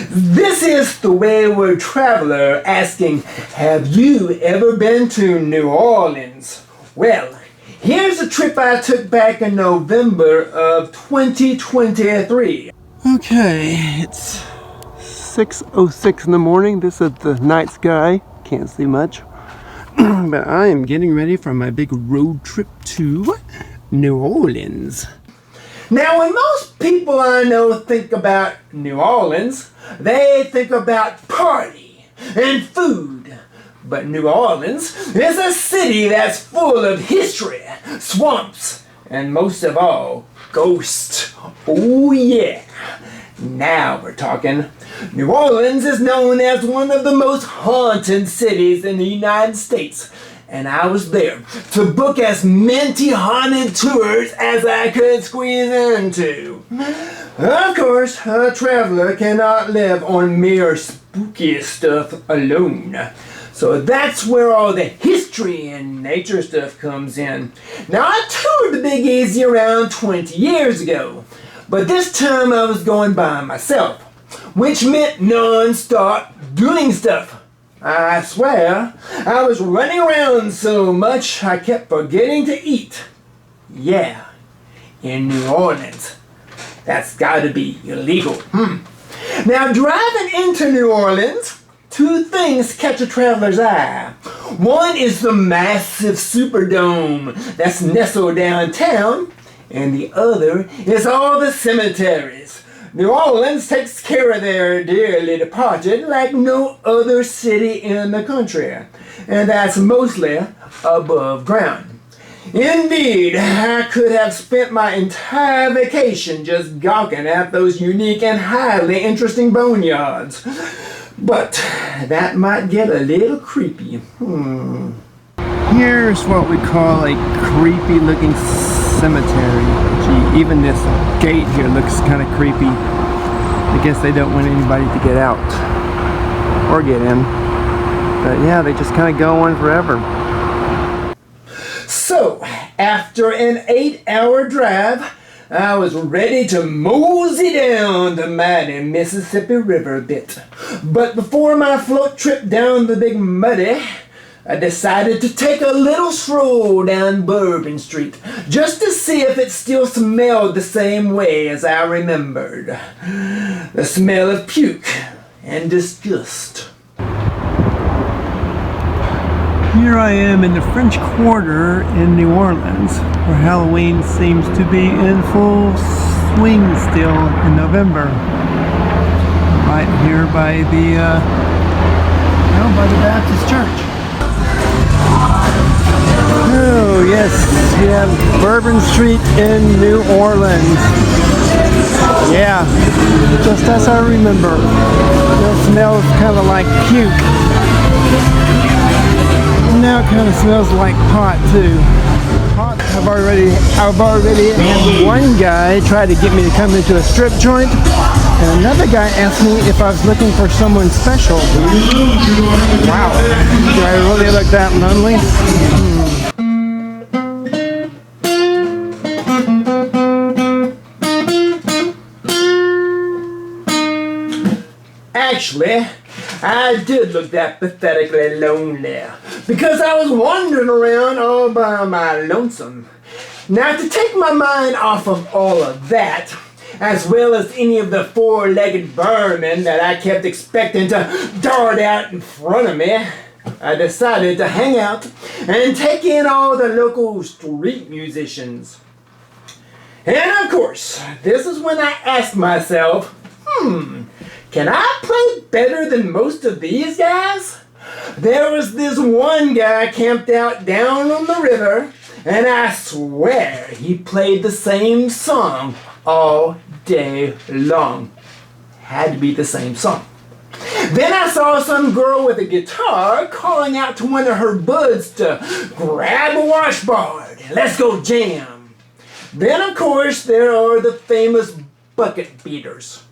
This is the Wayward traveler asking, have you ever been to New Orleans? Well, here's a trip I took back in November of 2023. Okay, it's 6:06 in the morning. This is the night sky. Can't see much. But I am getting ready for my big road trip to New Orleans. Now, when most people I know think about New Orleans, they think about party and food. But New Orleans is a city that's full of history, swamps, and most of all, ghosts. Oh yeah. Now we're talking. New Orleans is known as one of the most haunted cities in the United States. And I was there to book as many haunted tours as I could squeeze into. Of course, a traveler cannot live on mere spooky stuff alone. So that's where all the history and nature stuff comes in. Now, I toured the Big Easy around 20 years ago, but this time I was going by myself, which meant non-stop doing stuff. I swear, I was running around so much I kept forgetting to eat. Yeah, in New Orleans. That's gotta be illegal. Now, driving into New Orleans, two things catch a traveler's eye. One is the massive Superdome that's nestled downtown, and the other is all the cemeteries. New Orleans takes care of their dearly departed like no other city in the country, and that's mostly above ground. Indeed, I could have spent my entire vacation just gawking at those unique and highly interesting boneyards. But that might get a little creepy. Here's what we call a creepy looking cemetery. Gee, even this gate here looks kind of creepy. I guess they don't want anybody to get out or get in. But yeah, they just kind of go on forever. So, after an 8-hour drive, I was ready to mosey down the mighty Mississippi River a bit. But before my float trip down the Big Muddy, I decided to take a little stroll down Bourbon Street just to see if it still smelled the same way as I remembered. The smell of puke and disgust. Here I am in the French Quarter in New Orleans, where Halloween seems to be in full swing still in November. Right here by the Baptist Church. Oh yes, we have Bourbon Street in New Orleans. Yeah, just as I remember. It smells kind of like puke. Now it kind of smells like pot too. I've already had one guy try to get me to come into a strip joint, and another guy asked me if I was looking for someone special. Wow, do I really look that lonely? Actually, I did look that pathetically lonely because I was wandering around all by my lonesome. Now, to take my mind off of all of that, as well as any of the four-legged vermin that I kept expecting to dart out in front of me, I decided to hang out and take in all the local street musicians. And of course, this is when I asked myself, can I play better than most of these guys? There was this one guy camped out down on the river, and I swear he played the same song all day long. Had to be the same song. Then I saw some girl with a guitar calling out to one of her buds to grab a washboard. Let's go jam. Then, of course, there are the famous bucket beaters.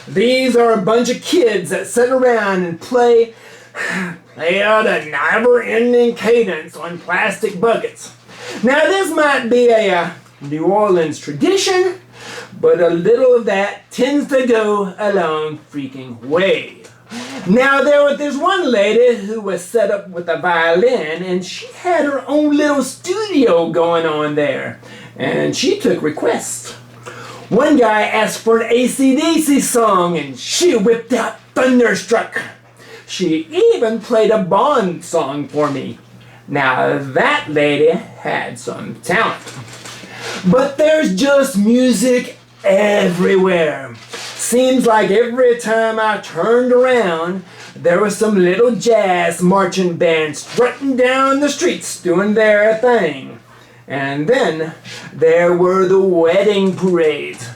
These are a bunch of kids that sit around and play out a never-ending cadence on plastic buckets. Now, this might be a New Orleans tradition, but a little of that tends to go a long freaking way. Now there was this one lady who was set up with a violin, and she had her own little studio going on there, and she took requests. One guy asked for an AC/DC song, and she whipped out Thunderstruck. She even played a Bond song for me. Now that lady had some talent. But there's just music everywhere. Seems like every time I turned around, there was some little jazz marching band strutting down the streets doing their thing. And then there were the wedding parades.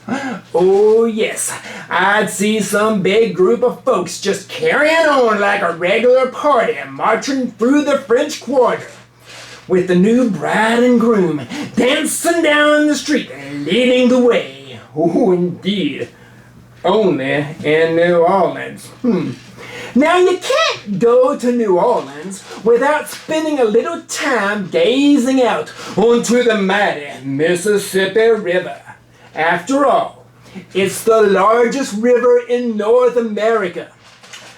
Oh yes, I'd see some big group of folks just carrying on like a regular party marching through the French Quarter, with the new bride and groom dancing down the street and leading the way. Oh indeed. Only in New Orleans. Now you can't go to New Orleans without spending a little time gazing out onto the mighty Mississippi River. After all, it's the largest river in North America,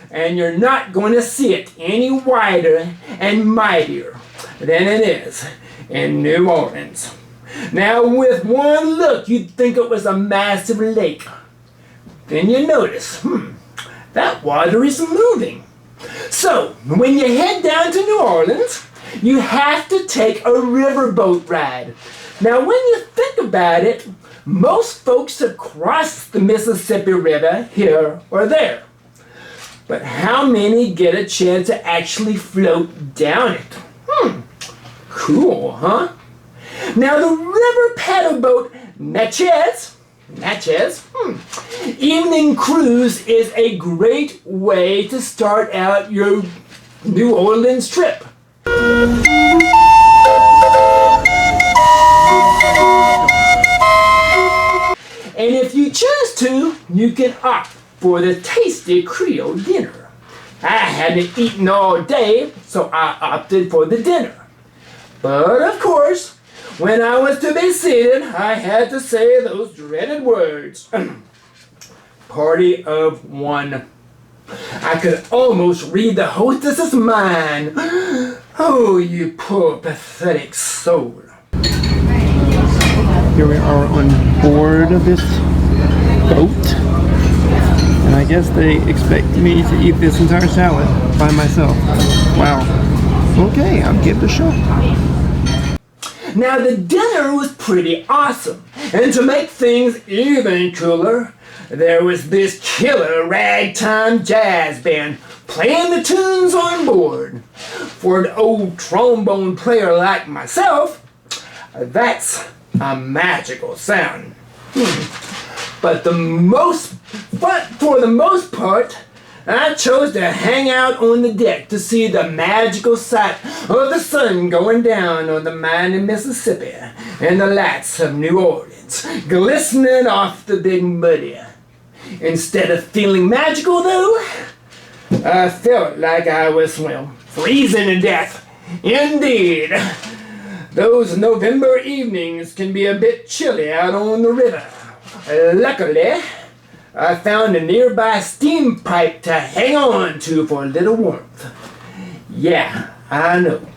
and you're not going to see it any wider and mightier than it is in New Orleans. Now with one look you'd think it was a massive lake. Then you notice, that water is moving. So, when you head down to New Orleans, you have to take a riverboat ride. Now, when you think about it, most folks have crossed the Mississippi River here or there. But how many get a chance to actually float down it? Cool, huh? Now, the river paddle boat Natchez, evening cruise is a great way to start out your New Orleans trip. And if you choose to, you can opt for the tasty Creole dinner. I hadn't eaten all day, so I opted for the dinner. But of course, when I was to be seated, I had to say those dreaded words. Party of one. I could almost read the hostess's mind. Oh, you poor pathetic soul. Here we are on board of this boat. And I guess they expect me to eat this entire salad by myself. Wow. Okay, I'll give it a shot. Now the dinner was pretty awesome, and to make things even cooler, there was this killer ragtime jazz band playing the tunes on board. For an old trombone player like myself, that's a magical sound. But for the most part, I chose to hang out on the deck to see the magical sight of the sun going down on the mighty Mississippi and the lights of New Orleans glistening off the Big Muddy. Instead of feeling magical though, I felt like I was, freezing to death. Indeed, those November evenings can be a bit chilly out on the river. Luckily, I found a nearby steam pipe to hang on to for a little warmth. Yeah, I know.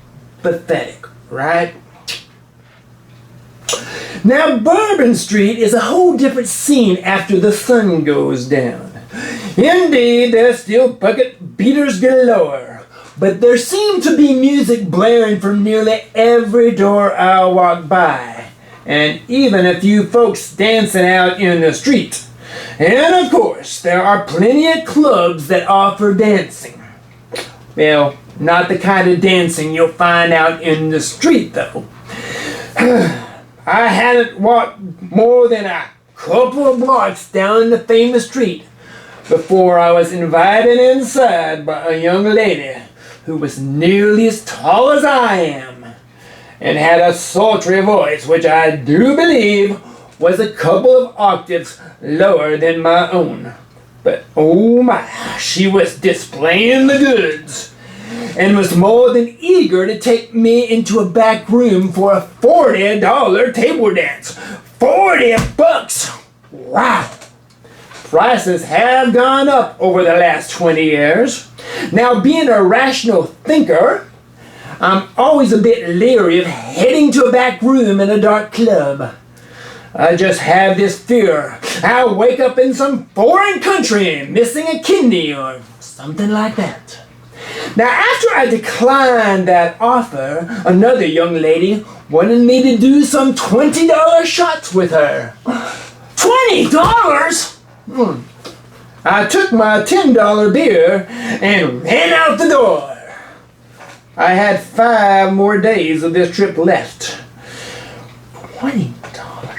Pathetic, right? Now, Bourbon Street is a whole different scene after the sun goes down. Indeed, there's still bucket beaters galore, but there seemed to be music blaring from nearly every door I walked by, and even a few folks dancing out in the street. And of course, there are plenty of clubs that offer dancing. Well, not the kind of dancing you'll find out in the street, though. I hadn't walked more than a couple of blocks down the famous street before I was invited inside by a young lady who was nearly as tall as I am and had a sultry voice which I do believe was a couple of octaves lower than my own. But oh my, she was displaying the goods and was more than eager to take me into a back room for a $40 table dance. $40 bucks! Wow! Prices have gone up over the last 20 years. Now, being a rational thinker, I'm always a bit leery of heading to a back room in a dark club. I just have this fear I'll wake up in some foreign country missing a kidney or something like that. Now, after I declined that offer, another young lady wanted me to do some $20 shots with her. $20? I took my $10 beer and ran out the door. I had 5 more days of this trip left. $20?